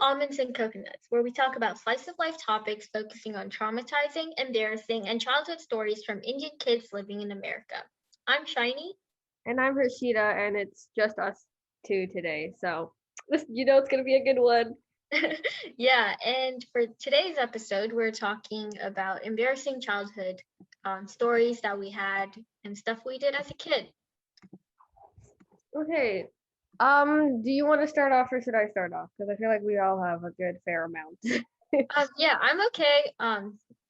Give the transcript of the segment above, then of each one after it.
Almonds and Coconuts, where we talk about slice of life topics focusing on traumatizing, embarrassing, and childhood stories from Indian kids living in America. I'm Shiny. And I'm Harshita, and it's just us two today. So, it's going to be a good one. Yeah, and for today's episode, we're talking about embarrassing childhood stories that we had and stuff we did as a kid. Okay. Do you want to start off or should I start off? Because I feel like we all have a good fair amount. Yeah, I'm okay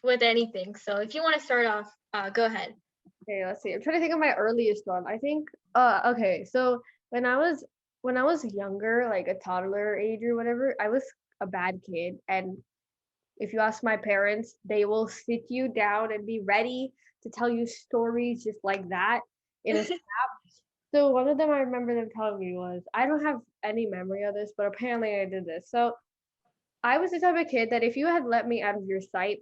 with anything. So if you want to start off, go ahead. Okay, let's see. I'm trying to think of my earliest one. I think okay, so when I was younger, like a toddler age or whatever, I was a bad kid. And if you ask my parents, they will sit you down and be ready to tell you stories just like that in a So one of them I remember them telling me was, I don't have any memory of this, but apparently I did this. So I was the type of kid that if you had let me out of your sight,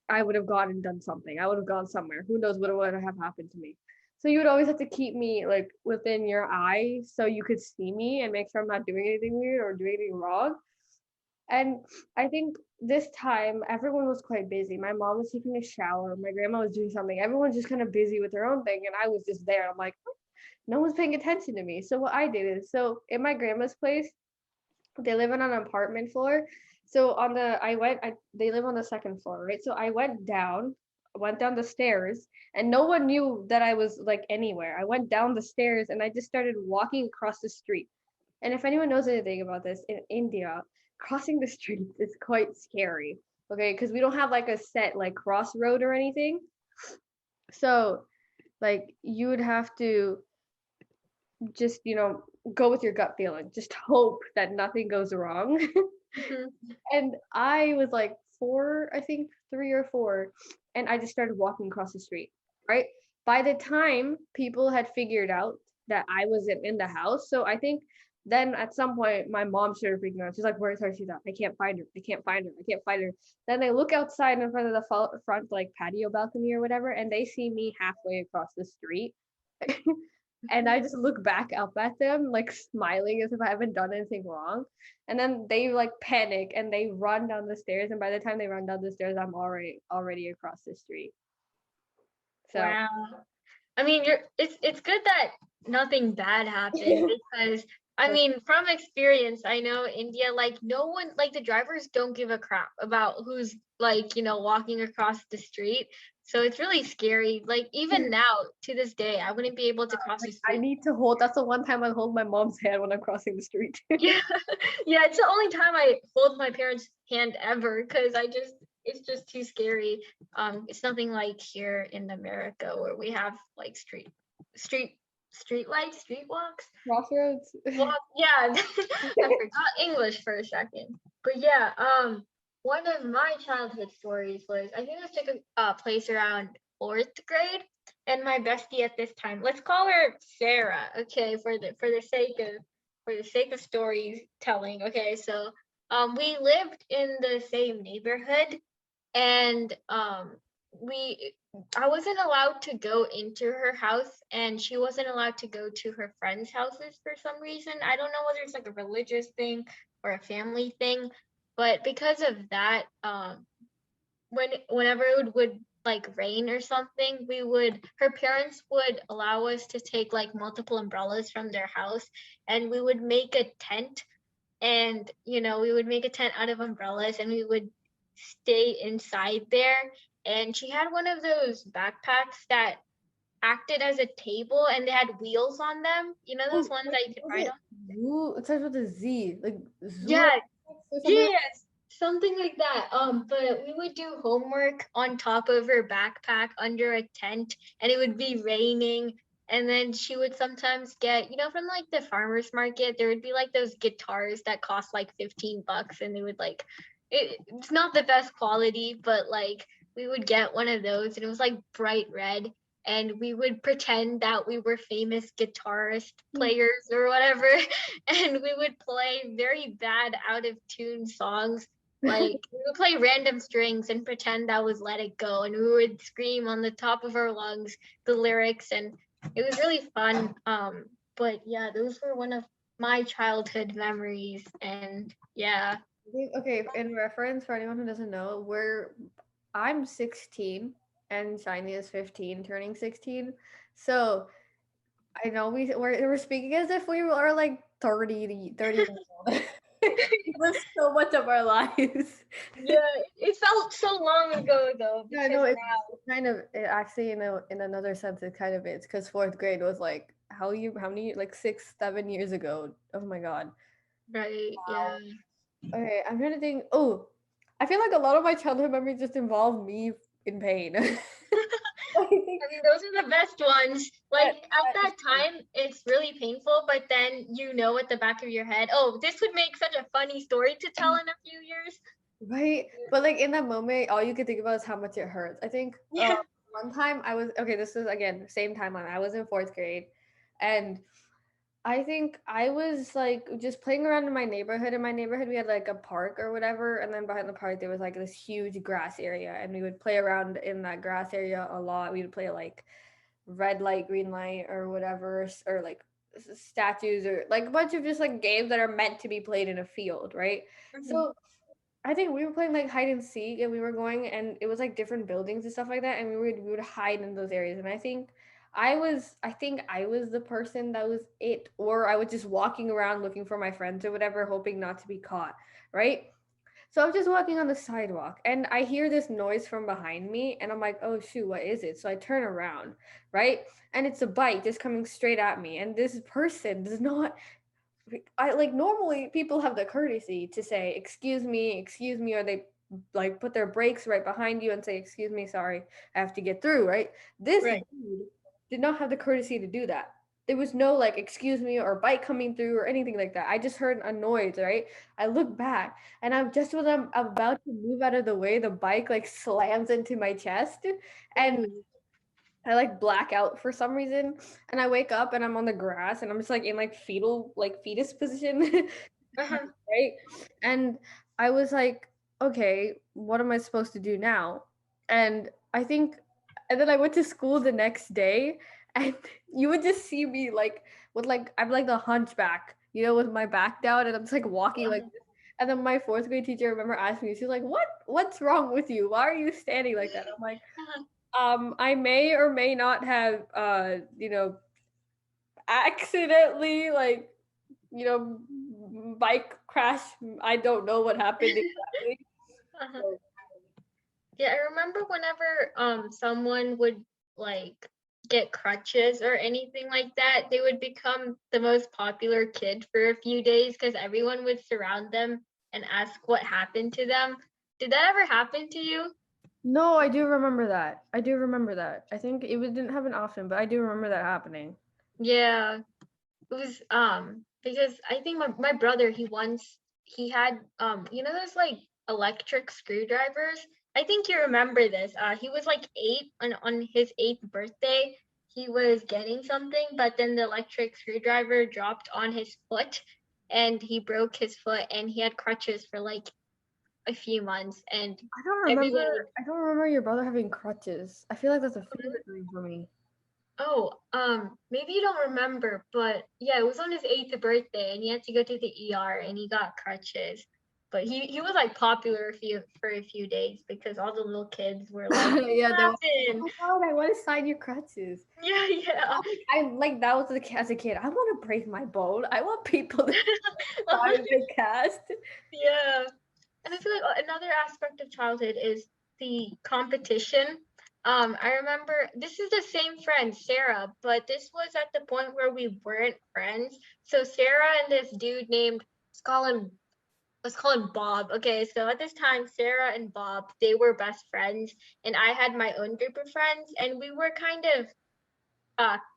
I would have gone and done something. I would have gone somewhere. Who knows what would have happened to me. So you would always have to keep me like within your eye so you could see me and make sure I'm not doing anything weird or doing anything wrong. And I think this time everyone was quite busy. My mom was taking a shower, my grandma was doing something. Everyone's just kind of busy with their own thing, and I was just there. I'm like, no one's paying attention to me. So what I did is, so in my grandma's place, they live on an apartment floor. So they live on the second floor, right? So I went down the stairs, and no one knew that I was like anywhere. I went down the stairs and I just started walking across the street. And if anyone knows anything about this, in India, crossing the streets is quite scary. Okay, because we don't have like a set like crossroad or anything. So like you would have to just go with your gut feeling, just hope that nothing goes wrong. Mhm. And I was like 4, I think 3 or 4, and I just started walking across the street, right? By the time people had figured out that I wasn't in the house, so I think then at some point my mom started freaking out. She's like, where's Harshita? I can't find her. I can't find her. I can't find her. Then they look outside in front of the front like patio balcony or whatever, and they see me halfway across the street. And I just look back up at them, like smiling as if I haven't done anything wrong. And then they like panic and they run down the stairs. And by the time they run down the stairs, I'm already across the street. So Wow. I mean, it's good that nothing bad happened because I mean, from experience, I know India, like no one, like the drivers don't give a crap about who's like, walking across the street. So it's really scary. Like even now to this day, I wouldn't be able to cross the like I street. need to hold. That's the one time I hold my mom's hand when I'm crossing the street. Yeah. Yeah, it's the only time I hold my parents' hand ever because it's just too scary. It's nothing like here in America where we have like street street lights, street walks. Crossroads. Well, yeah, I forgot English for a second. But yeah, one of my childhood stories was I think this took place around fourth grade, and my bestie at this time, let's call her Sarah, okay, for the sake of storytelling. Okay, so we lived in the same neighborhood, and we I wasn't allowed to go into her house and she wasn't allowed to go to her friends' houses for some reason. I don't know whether it's like a religious thing or a family thing, but because of that, whenever it would like rain or something, her parents would allow us to take like multiple umbrellas from their house and we would make a tent, and we would make a tent out of umbrellas and we would stay inside there. And she had one of those backpacks that acted as a table and they had wheels on them, those Oh, ones what that you could was ride it? on. Zoo. It starts with a Z, like zoo Yeah. or something. Yes, something like that. But we would do homework on top of her backpack under a tent, and it would be raining. And then she would sometimes get, from like the farmers market, there would be like those guitars that cost like $15, and they would like, it's not the best quality, but like we would get one of those, and it was like bright red. And we would pretend that we were famous guitarist players or whatever, and we would play very bad out of tune songs. Like we would play random strings and pretend that was Let It Go, and we would scream on the top of our lungs the lyrics, and it was really fun. But yeah, those were one of my childhood memories, and yeah. Okay, in reference for anyone who doesn't know, I'm 16 and Shiny is 15, turning 16. So I know we're speaking as if we are like 30 years old. We lived so much of our lives. Yeah, it felt so long ago though, Yeah, because no, now, it's kind of it actually in another sense it kind of is because fourth grade was like how many like 6 7 years ago. Oh my god. right, yeah. Okay, I'm trying to think. Oh, I feel like a lot of my childhood memories just involve me in pain. I think I mean, those are the best ones. Like that at that is that true. time, it's really painful, but then you know at the back of your head, oh, this would make such a funny story to tell in a few years. Right? But like in that moment, all you could think about is how much it hurts. I think Yeah. one time I was okay, this is again same timeline. I was in fourth grade and I think I was like just playing around in my neighborhood. In my neighborhood, we had like a park or whatever, and then behind the park there was like this huge grass area, and we would play around in that grass area a lot. We would play like red light, green light, or whatever, or like statues, or like a bunch of just like games that are meant to be played in a field, right? Mhm. So I think we were playing like hide and seek, and we were going, and it was like different buildings and stuff like that, and we would hide in those areas. And I think I was the person that was it, or I was just walking around looking for my friends or whatever, hoping not to be caught, right? So I'm just walking on the sidewalk, and I hear this noise from behind me, and I'm like, oh shoot, what is it? So I turn around, right? And it's a bike just coming straight at me, and this person does not I like normally people have the courtesy to say excuse me, or they like put their brakes right behind you and say, excuse me, sorry, I have to get through, right? This Right. dude did not have the courtesy to do that. There was no like excuse me or bike coming through or anything like that. I just heard a noise, right? I look back and I'm just when I'm about to move out of the way, the bike like slams into my chest and Ooh. I like black out for some reason, and I wake up and I'm on the grass and I'm just like in like fetal like fetus position, Uh-huh. right? And I was like, okay, what am I supposed to do now? And I think, and then I went to school the next day, and you would just see me like with like I'm like the hunchback, with my back down, and I'm just like walking like. Uh-huh. This. And then my fourth grade teacher, I remember asking me, she's like, What's wrong with you? Why are you standing like that?" I'm like, Uh-huh. I may or may not have, accidentally like, bike crash. I don't know what happened exactly. Uh-huh. So, Yeah, I remember whenever someone would like get crutches or anything like that, they would become the most popular kid for a few days because everyone would surround them and ask what happened to them. Did that ever happen to you? no, I do remember that. I do remember that. I think didn't happen often, but I do remember that happening. Yeah, it was because I think my brother he had those like electric screwdrivers. I think you remember this. He was like 8 on his 8th birthday. He was getting something, but then the electric screwdriver dropped on his foot and he broke his foot and he had crutches for like a few months and I don't remember. everyone would I don't remember your brother having crutches. I feel like that's a favorite thing for me. Oh, maybe you don't remember, but yeah, it was on his 8th birthday, and he had to go to the ER, and he got crutches. But he was like popular for a few days because all the little kids were like, Yeah, they "What were. Oh happened?" my god, I want to sign your crutches. Yeah, yeah. I like that was as a kid. I want to break my bone. I want people to buy the cast. Yeah. And I feel like another aspect of childhood is the competition. I remember this is the same friend, Sarah, but this was at the point where we weren't friends. So Sarah and this dude named Colin let's call him Bob. Okay, so at this time, Sarah and Bob, they were best friends, and I had my own group of friends, and we were kind of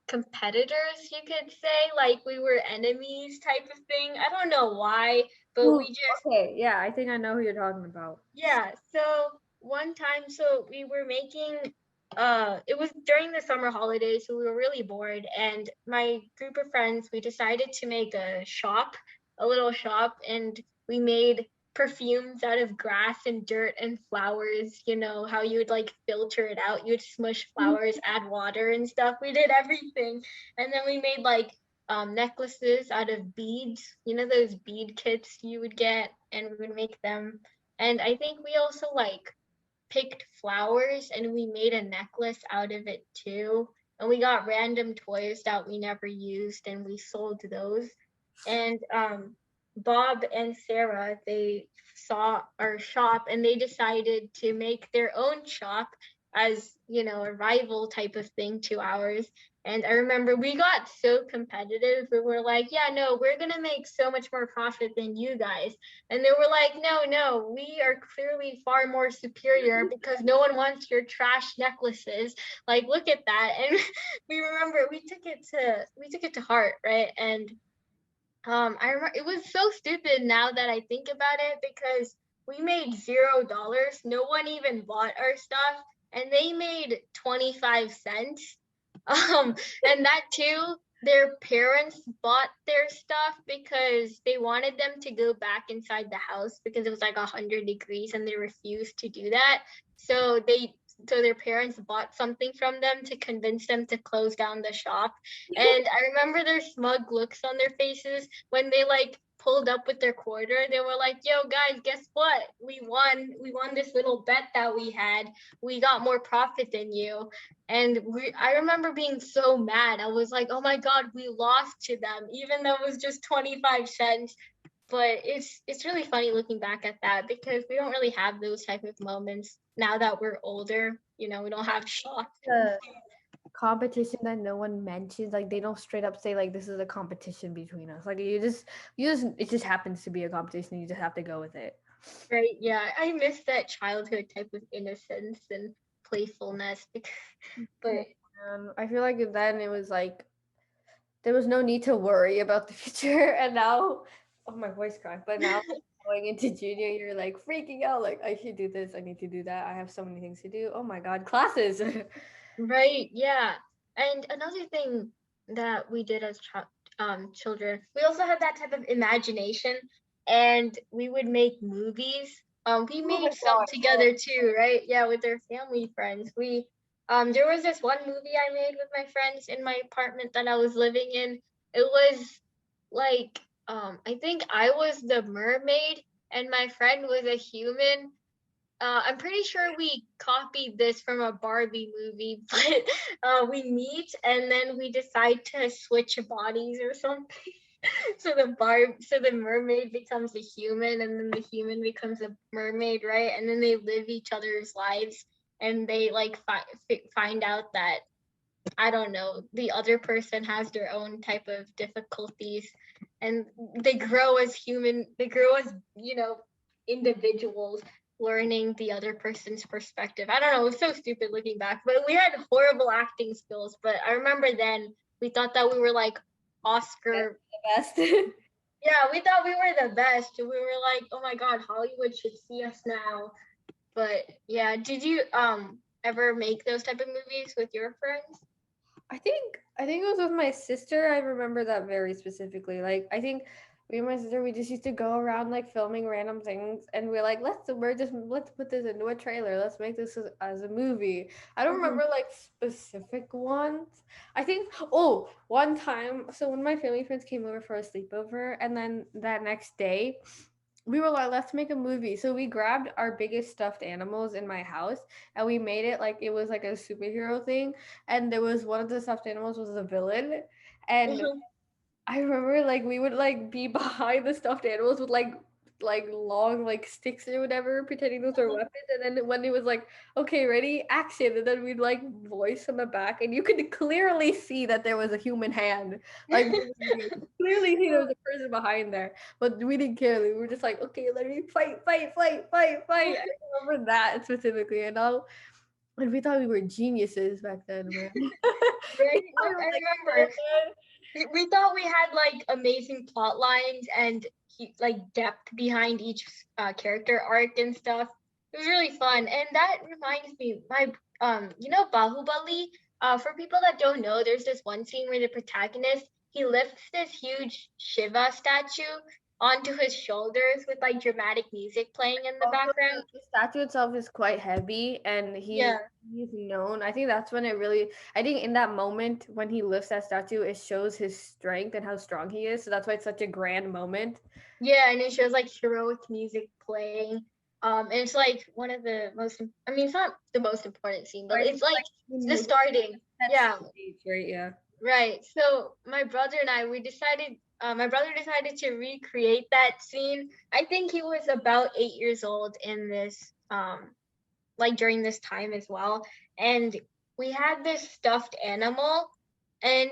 competitors, you could say. Like we were enemies type of thing. I don't know why, but we Ooh, just okay, yeah, I think I know who you're talking about. yeah. So one time, so we were making it was during the summer holidays, so we were really bored, and my group of friends, we decided to make a little shop, and we made perfumes out of grass and dirt and flowers. You know how you would like filter it out, you'd smush flowers, add water and stuff. We did everything. And then we made like necklaces out of beads. You know those bead kits you would get, and we would make them. And I think we also like picked flowers and we made a necklace out of it too. And we got random toys that we never used and we sold those. And Bob and Sarah, they saw our shop and they decided to make their own shop as, you know, a rival type of thing to ours. And I remember we got so competitive. We were like, yeah, no, we're going to make so much more profit than you guys. And they were like, no, no, we are clearly far more superior because no one wants your trash necklaces. Like, look at that. And we remember we took it to heart, right? And I remember it was so stupid now that I think about it because we made $0. No one even bought our stuff, and they made 25 cents. Um, and that too, their parents bought their stuff because they wanted them to go back inside the house because it was like 100 degrees and they refused to do that. So their parents bought something from them to convince them to close down the shop. And I remember their smug looks on their faces when they like pulled up with their quarter. They were like, "Yo, guys, guess what? We won. We won this little bet that we had. We got more profit than you." And I remember being so mad. I was like, "Oh my god, we lost to them, even though it was just 25 cents." But it's really funny looking back at that because we don't really have those type of moments now that we're older. You know, we don't have shock. The competition that no one mentions, like they don't straight up say like this is a competition between us. Like you just it just happens to be a competition. You just have to go with it. Right? Yeah, I miss that childhood type of innocence and playfulness. But I feel like then it was like there was no need to worry about the future, and now, oh my voice cracked. But now going into junior, you're like freaking out. Like I should do this. I need to do that. I have so many things to do. Oh my god, classes. right, yeah. And another thing that we did as children, we also had that type of imagination, and we would make movies. We Oh my made some god. together too, right? Yeah, with our family friends. There was this one movie I made with my friends in my apartment that I was living in. It was like, I think I was the mermaid and my friend was a human. I'm pretty sure we copied this from a Barbie movie, but we meet and then we decide to switch bodies or something. So the mermaid becomes a human, and then the human becomes a mermaid, right? And then they live each other's lives, and they like find out that I don't know, the other person has their own type of difficulties, and they grow as human. They grow as, you know, individuals, learning the other person's perspective. I don't know. It was so stupid looking back, but we had horrible acting skills. But I remember then we thought that we were like Oscar. That's the best. Yeah, we thought we were the best. We were like, oh my god, Hollywood should see us now. But yeah, did you ever make those type of movies with your friends? I think it was with my sister. I remember that very specifically. Like I think me and my sister we just used to go around like filming random things, and we're like, let's put this into a trailer. Let's make this as a movie. I don't Mhm. remember like specific ones. I think one time. So when my family friends came over for a sleepover, and then that next day we were like, let's make a movie. So we grabbed our biggest stuffed animals in my house and we made it like it was like a superhero thing. And there was one of the stuffed animals was a villain. And I remember like we would like be behind the stuffed animals with like long like sticks or whatever, pretending those were weapons. And then when it was like, okay, ready, action, and then we'd like voice on the back, and you could clearly see that there was a human hand. Like you could clearly see there was a person behind there, but we didn't care. We were just like, okay, let me fight, fight, fight, fight, fight. I remember that specifically, and we thought we were geniuses back then, man. Right? We thought we were I like so remember. good. We thought we had like amazing plot lines and like depth behind each character arc and stuff. It was really fun, and that reminds me, my you know, Bahubali. For people that don't know, there's this one scene where the protagonist he lifts this huge Shiva statue onto his shoulders with like dramatic music playing in the Also, background. the statue itself is quite heavy, and Yeah. he's known. I think that's when it really. I think in that moment when he lifts that statue, it shows his strength and how strong he is. So that's why it's such a grand moment. Yeah, and it shows like heroic music playing. And it's like one of the most, I mean, it's not the most important scene, but Right, it's it's like like the starting. sets Yeah, the stage, right? Yeah. right. So my brother and I, my brother decided to recreate that scene. I think he was about 8 years old in this, like during this time as well. And we had this stuffed animal, and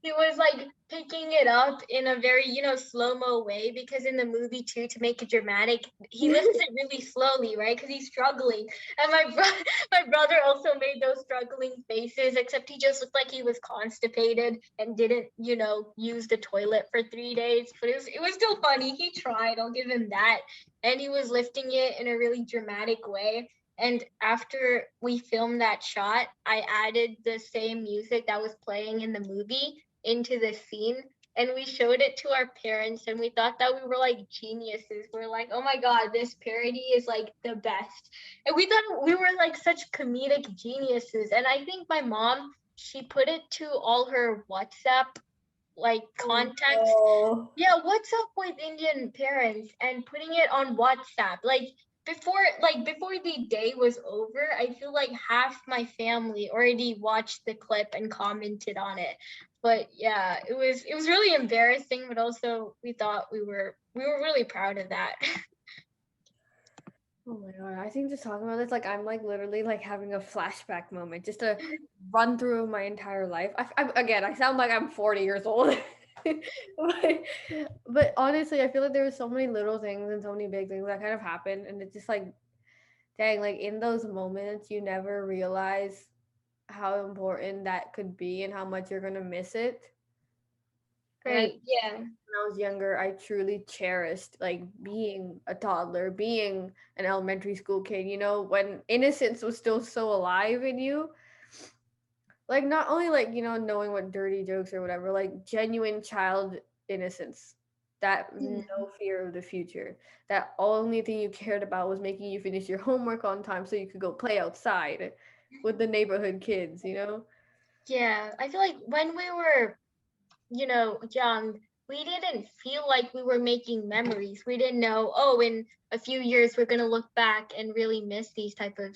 he was like picking it up in a very, slow-mo way, because in the movie too, to make it dramatic, he lifts it really slowly, right? Because he's struggling. And my brother also made those struggling faces, except he just looked like he was constipated and didn't, use the toilet for 3 days. But it was still funny. He tried, I'll give him that. And he was lifting it in a really dramatic way. And after we filmed that shot, I added the same music that was playing in the movie into the scene. And we showed it to our parents, and we thought that we were like geniuses. We're like, oh my God, this parody is like the best. And we thought we were like such comedic geniuses. And I think my mom, she put it to all her WhatsApp like contacts. Oh, Yeah, what's up with Indian parents and putting it on WhatsApp? Before the day was over, I feel like half my family already watched the clip and commented on it. But yeah, it was really embarrassing, but also we thought we were really proud of that. oh my god! I think just talking about this, like I'm like literally like having a flashback moment, just to run through my entire life. Again, I sound like I'm 40 years old. but, but honestly, I feel like there were so many little things and so many big things that kind of happened, and it's just like, dang, like in those moments, you never realize how important that could be and how much you're gonna miss it. And I Right, yeah. when I was younger, I truly cherished like being a toddler, being an elementary school kid, when innocence was still so alive in you. Like not only like, knowing what dirty jokes or whatever, like genuine child innocence. That no Mhm. fear of the future. That only thing you cared about was making you finish your homework on time so you could go play outside with the neighborhood kids. Yeah, I feel like when we were young, we didn't feel like we were making memories. We didn't know, oh, in a few years we're gonna look back and really miss these type of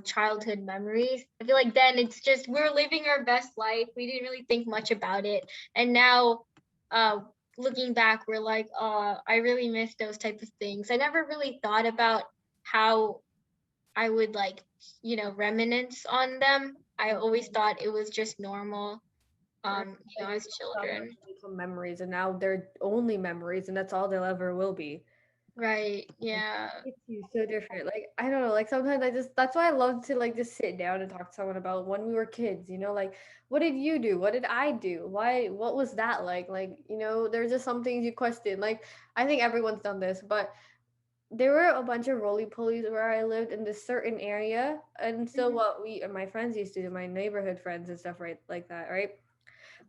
childhood memories. I feel like then it's just we're living our best life. We didn't really think much about it. And now uh looking back, we're like, I really miss those type of things. I never really thought about how I would like, reminisce on them. I always thought it was just normal, Right. Like as stuff that children. become memories, and now they're only memories, and that's all they'll ever will be. Right. Like, Yeah. it's you so different. Like I don't know. Like sometimes I just that's why I love to like just sit down and talk to someone about when we were kids. Like what did you do? What did I do? Why? What was that like? Like there's just some things you question. Like I think everyone's done this, but there were a bunch of roly polies where I lived in this certain area, and so Mhm. what we and my friends used to do, my neighborhood friends and stuff, right, like that, right?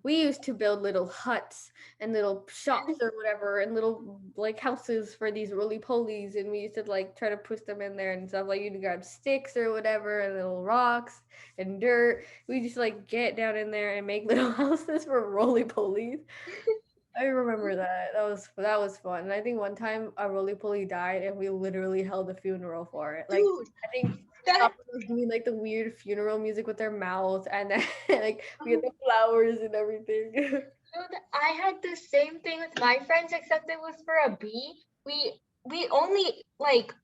We used to build little huts and little shops or whatever and little like houses for these roly polies, and we used to like try to push them in there and stuff. Like you'd grab sticks or whatever and little rocks and dirt. We just like get down in there and make little houses for roly polies. I remember that. That was fun. And I think one time a roly poly died and we literally held a funeral for it. Like Dude, I think that someone was doing like the weird funeral music with their mouth, and then like we had oh, the flowers and everything. dude, I had the same thing with my friends, except it was for a bee. We only like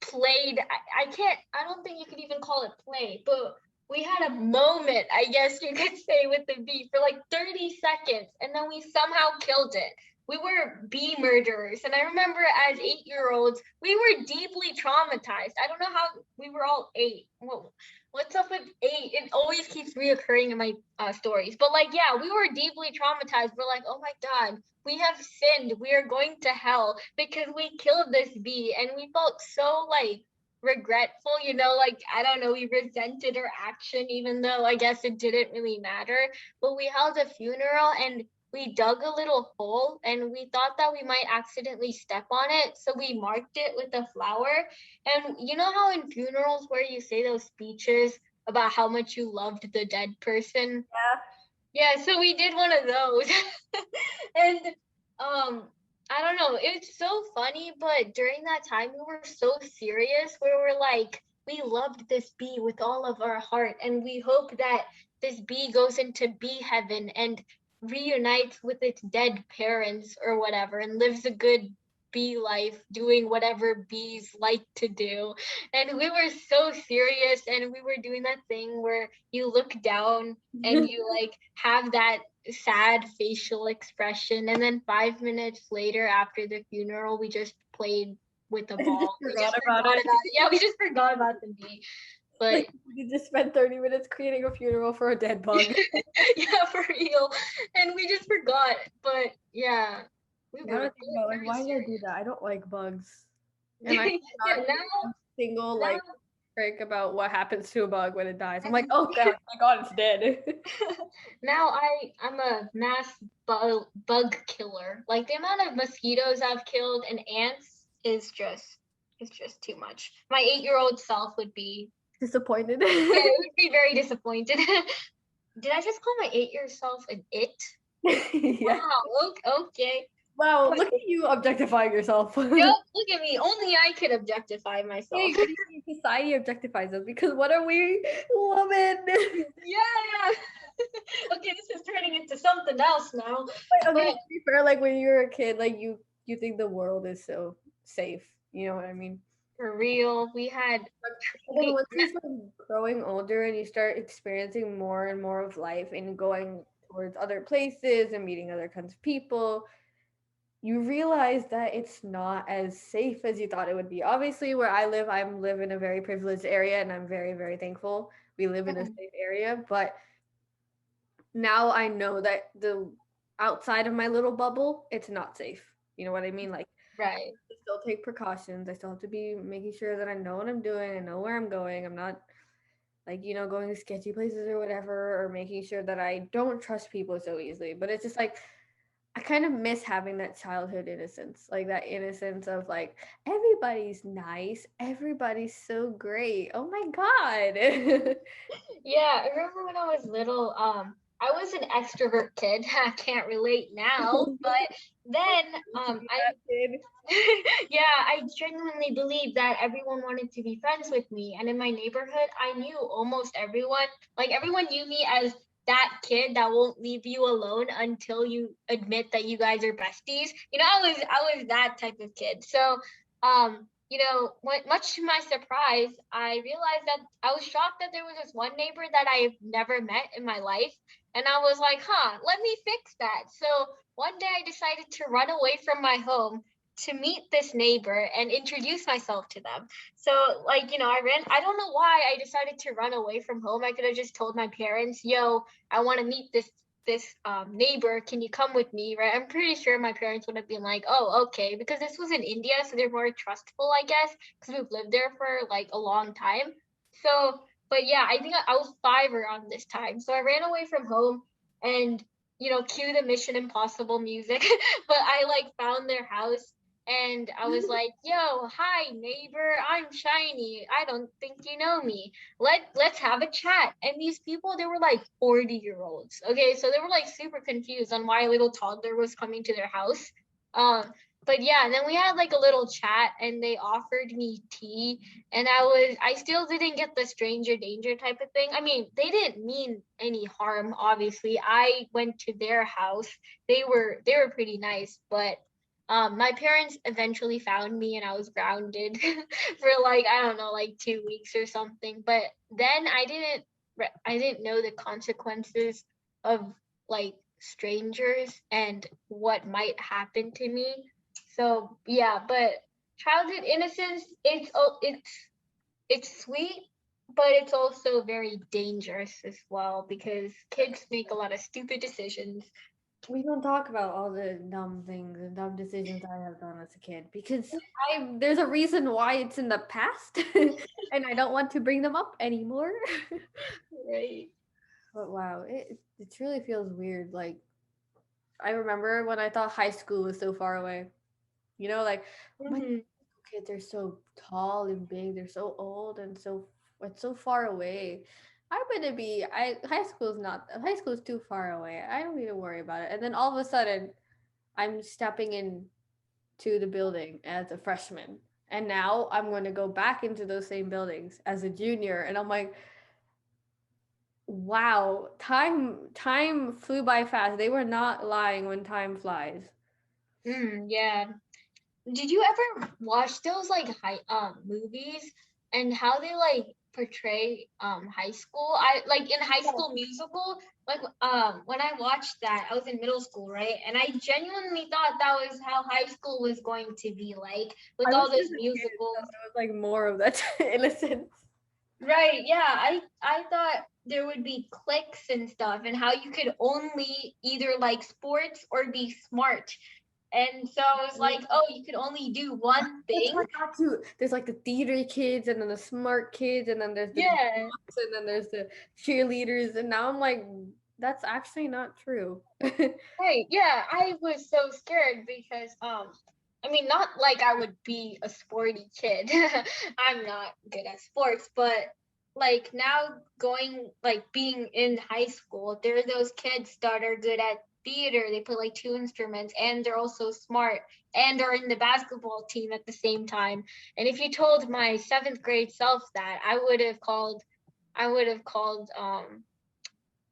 played. I don't think you could even call it play, but we had a moment, I guess you could say, with the bee for like 30 seconds, and then we somehow killed it. We were bee murderers, and I remember as 8-year-olds, we were deeply traumatized. I don't know how we were all 8. Well, what's up with 8? It always keeps reoccurring in my stories. But like, yeah, we were deeply traumatized. We're like, oh my God, we have sinned. We are going to hell because we killed this bee, and we felt so like regretful, like I don't know, we resented her action, even though I guess it didn't really matter. But we held a funeral, and we dug a little hole and we thought that we might accidentally step on it, so we marked it with a flower. And you know how in funerals where you say those speeches about how much you loved the dead person? Yeah. Yeah, so we did one of those. And I don't know, it's so funny, but during that time we were so serious where we're like, we loved this bee with all of our heart, and we hope that this bee goes into bee heaven and reunites with its dead parents or whatever and lives a good bee life doing whatever bees like to do. And we were so serious, and we were doing that thing where you look down and you like have that sad facial expression, and then 5 minutes later after the funeral we just played with the I just ball. We forgot just about forgot it. about it. Yeah, we just forgot about the bee. But Like you just spent 30 minutes creating a funeral for a dead bug. yeah, for real. And we just forgot. But yeah, Now we to were think about like very why did I do serious. that? I don't like bugs. And I Yeah, cannot hear a single now like trick about what happens to a bug when it dies. I'm like, oh god, my god, it's dead. now I'm a mass bug killer. Like the amount of mosquitoes I've killed and ants is just it's just too much. My 8-year-old self would be Disappointed. yeah, it would be very disappointed. Did I just call my 8-year self an it? Yeah. Wow, okay. Wow, But look at you objectifying yourself. yep, look at me. Only I could objectify myself. Hey, what do you think society objectifies us? Because what are we? Women. Yeah. Okay, this is turning into something else now. Like, okay, But to be fair, like when you're a kid, like you think the world is so safe. You know what I mean? for real, we had But then we once you start growing older and you start experiencing more and more of life and going towards other places and meeting other kinds of people, you realize that it's not as safe as you thought it would be. Obviously, where I live in a very privileged area and I'm very, very thankful we live in a safe area. But now I know that the outside of my little bubble, it's not safe. You know what I mean? Like right. I still take precautions. I still have to be making sure that I know what I'm doing. I know where I'm going. I'm not like, going to sketchy places or whatever, or making sure that I don't trust people so easily. But it's just like I kind of miss having that childhood innocence, like that innocence of like everybody's nice, everybody's so great. Oh my god. Yeah, I remember when I was little, I was an extrovert kid. I can't relate now, but then That kid. yeah, I genuinely believed that everyone wanted to be friends with me. And in my neighborhood, I knew almost everyone. Like everyone knew me as that kid that won't leave you alone until you admit that you guys are besties. I was that type of kid. So, much to my surprise, I realized that I was shocked that there was this one neighbor that I've never met in my life. And I was like, huh, let me fix that. So one day I decided to run away from my home to meet this neighbor and introduce myself to them. So, I don't know why I decided to run away from home. I could have just told my parents, yo, I want to meet this neighbor. Can you come with me? Right? I'm pretty sure my parents would have been like, oh, okay, because this was in India, so they're more trustful, I guess, because we've lived there for like a long time. So, but yeah, I think I was 5 around this time. So I ran away from home and cue the Mission Impossible music. But I like found their house and I was like, "Yo, hi neighbor, I'm Shiny. I don't think you know me. Let's have a chat." And these people, they were like 40-year-olds. Okay, so they were like super confused on why a little toddler was coming to their house. Um, but yeah, and then we had like a little chat and they offered me tea, and I still didn't get the stranger danger type of thing. I mean, they didn't mean any harm, obviously. I went to their house. They were pretty nice, but my parents eventually found me and I was grounded for like I don't know, like 2 weeks or something. But then I didn't know the consequences of like strangers and what might happen to me. So yeah, but childhood innocence, it's sweet, but it's also very dangerous as well because kids make a lot of stupid decisions. We don't talk about all the dumb things and dumb decisions I have done as a kid because there's a reason why it's in the past and I don't want to bring them up anymore. Right. But wow, it really feels weird. Like I remember when I thought high school was so far away. You know, like my Hmm. kids are so tall and big. They're so old and so it's so far away. I'm gonna be. I high school's not. High school's too far away. I don't need to worry about it. And then all of a sudden, I'm stepping in to the building as a freshman, and now I'm going to go back into those same buildings as a junior. And I'm like, wow, time flew by fast. They were not lying when time flies. Yeah. Did you ever watch those like high movies and how they like portray high school? I like in High School Musical, like when I watched that, I was in middle school, right? And I genuinely thought that was how high school was going to be like with I was all those just a kid, so musicals. there was like more of that innocence. Right, yeah. I thought there would be cliques and stuff and how you could only either like sports or be smart. And so I was like, oh, you could only do one That's thing. what I got too. There's like the theater kids, and then the smart kids, and then there's the Yeah. jocks, and then there's the cheerleaders. And now I'm like, that's actually not true. Right. Yeah, I was so scared because I mean not like I would be a sporty kid. I'm not good at sports, but like now going like being in high school, there are those kids that are good at theater. They play like two instruments and they're also smart and are in the basketball team at the same time. And if you told my 7th grade self that, I would have called oh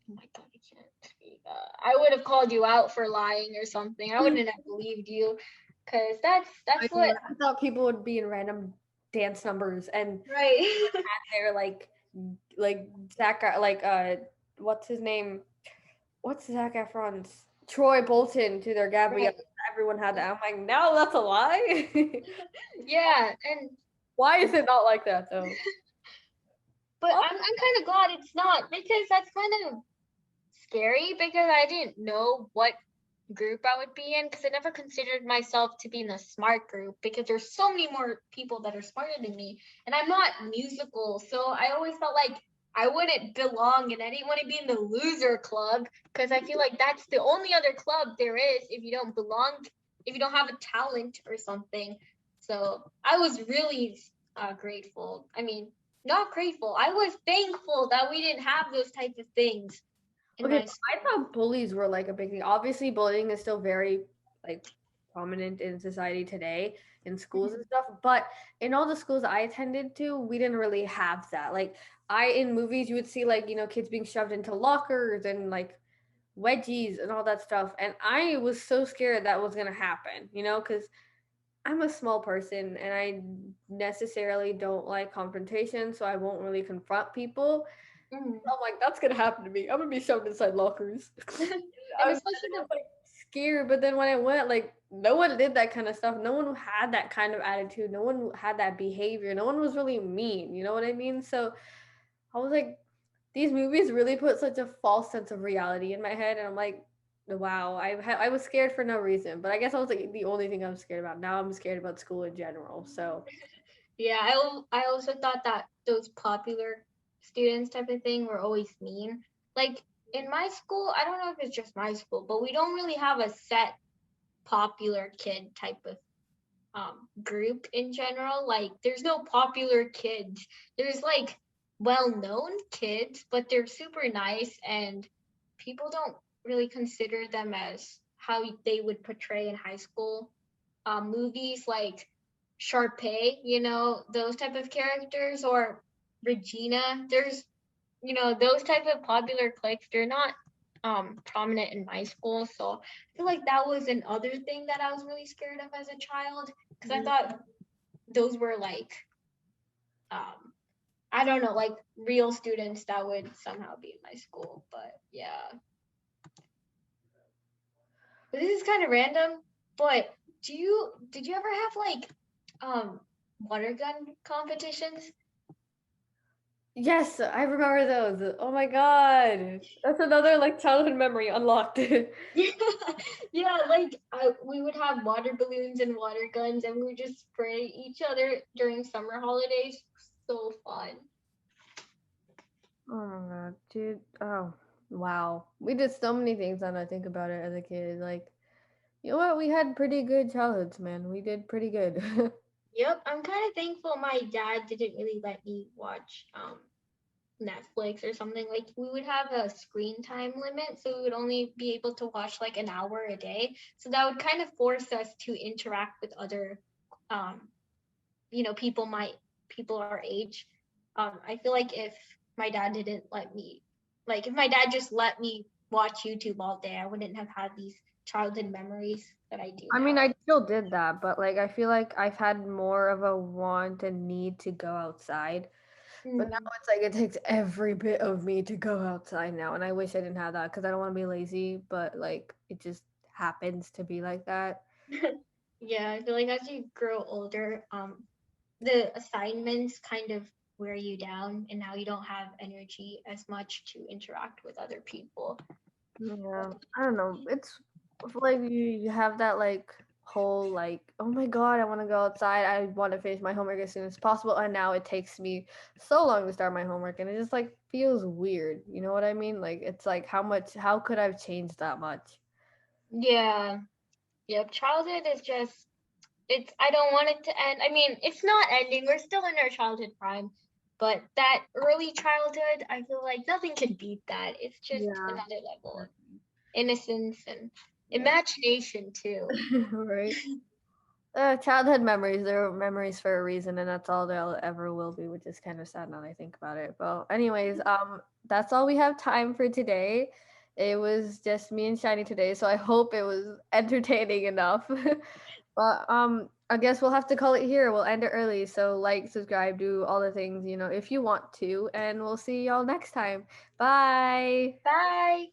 my god, I can't speak. I would have called you out for lying or something. I wouldn't have believed you, cause that's I what. know. I thought people would be in random dance numbers and Right. they're like Zach, what's his name? What's Zach Efron's Troy Bolton to their Gabrielle? Right. Everyone had that. I'm like, no, that's a lie. Yeah, and Why is it not like that though? but Oh, I'm kind of glad it's not because that's kind of scary because I didn't know what group I would be in because I never considered myself to be in the smart group because there's so many more people that are smarter than me and I'm not musical, so I always felt like I wouldn't belong and I didn't want to be in the loser club because I feel like that's the only other club there is if you don't belong, if you don't have a talent or something. So I was really grateful. I mean, not grateful. I was thankful that we didn't have those type of things in okay, my but I school. thought bullies were like a big thing. Obviously, bullying is still very like prominent in society today in schools and stuff. But in all the schools I attended to, we didn't really have that. Like I in movies, you would see like kids being shoved into lockers and like wedgies and all that stuff. And I was so scared that was gonna happen. Because I'm a small person and I necessarily don't like confrontation, so I won't really confront people. Mhm. I'm like, that's gonna happen to me. I'm gonna be shoved inside lockers. And I especially was the like scared, but then when I went, like, no one did that kind of stuff. No one had that kind of attitude. No one had that behavior. No one was really mean. You know what I mean? So I was like, these movies really put such a false sense of reality in my head, and I'm like, wow, I was scared for no reason. But I guess I was like the only thing I'm scared about. Now I'm scared about school in general. So yeah, I also thought that those popular students type of thing were always mean. Like in my school, I don't know if it's just my school, but we don't really have a set popular kid type of group in general. Like there's no popular kids. There's like well-known kids, but they're super nice and people don't really consider them as how they would portray in high school movies like Sharpay, those type of characters, or Regina. There's, those type of popular cliques. They're not prominent in my school, so I feel like that was another thing that I was really scared of as a child because I thought those were like um I don't know, like real students that would somehow be in my school. But yeah, but this is kind of random. But did you ever have like um water gun competitions? yes, I remember those. Oh my god, that's another like childhood memory unlocked. Yeah, yeah, like we would have water balloons and water guns, and we would just spray each other during summer holidays. So fun. Oh my god, dude. Oh. Wow. We did so many things when I think about it as a kid. Like, you know what? We had pretty good childhoods, man. We did pretty good. Yep, I'm kind of thankful my dad didn't really let me watch Netflix or something. Like we would have a screen time limit, so we would only be able to watch like an hour a day. So that would kind of force us to interact with other um people my people our age. I feel like if my dad didn't let me, like if my dad just let me watch YouTube all day, I wouldn't have had these childhood memories that I do I mean, now. I still did that, but like I feel like I've had more of a want and need to go outside. But now Mm. it's like it takes every bit of me to go outside now, and I wish I didn't have that because I don't want to be lazy, but like it just happens to be like that. Yeah, I feel like as you grow older, the assignments kind of wear you down, and now you don't have energy as much to interact with other people. Yeah, I don't know. It's like you have that like whole like, oh my god, I want to go outside. I want to finish my homework as soon as possible, and now it takes me so long to start my homework, and it just like feels weird. You know what I mean? Like it's like how could I've changed that much? Yeah, yep. Childhood is just, it's, I don't want it to end. I mean, it's not ending. We're still in our childhood prime, but that early childhood, I feel like nothing can beat that. It's just Yeah. another level of innocence and Yeah. imagination too. Right. Childhood memories, they're memories for a reason, and that's all they'll ever will be, which is kind of sad now that I think about it. Well, anyways, that's all we have time for today. It was just me and Shiny today, so I hope it was entertaining enough. But I guess we'll have to call it here. We'll end it early, so like, subscribe, do all the things, if you want to, and we'll see y'all next time. Bye. Bye.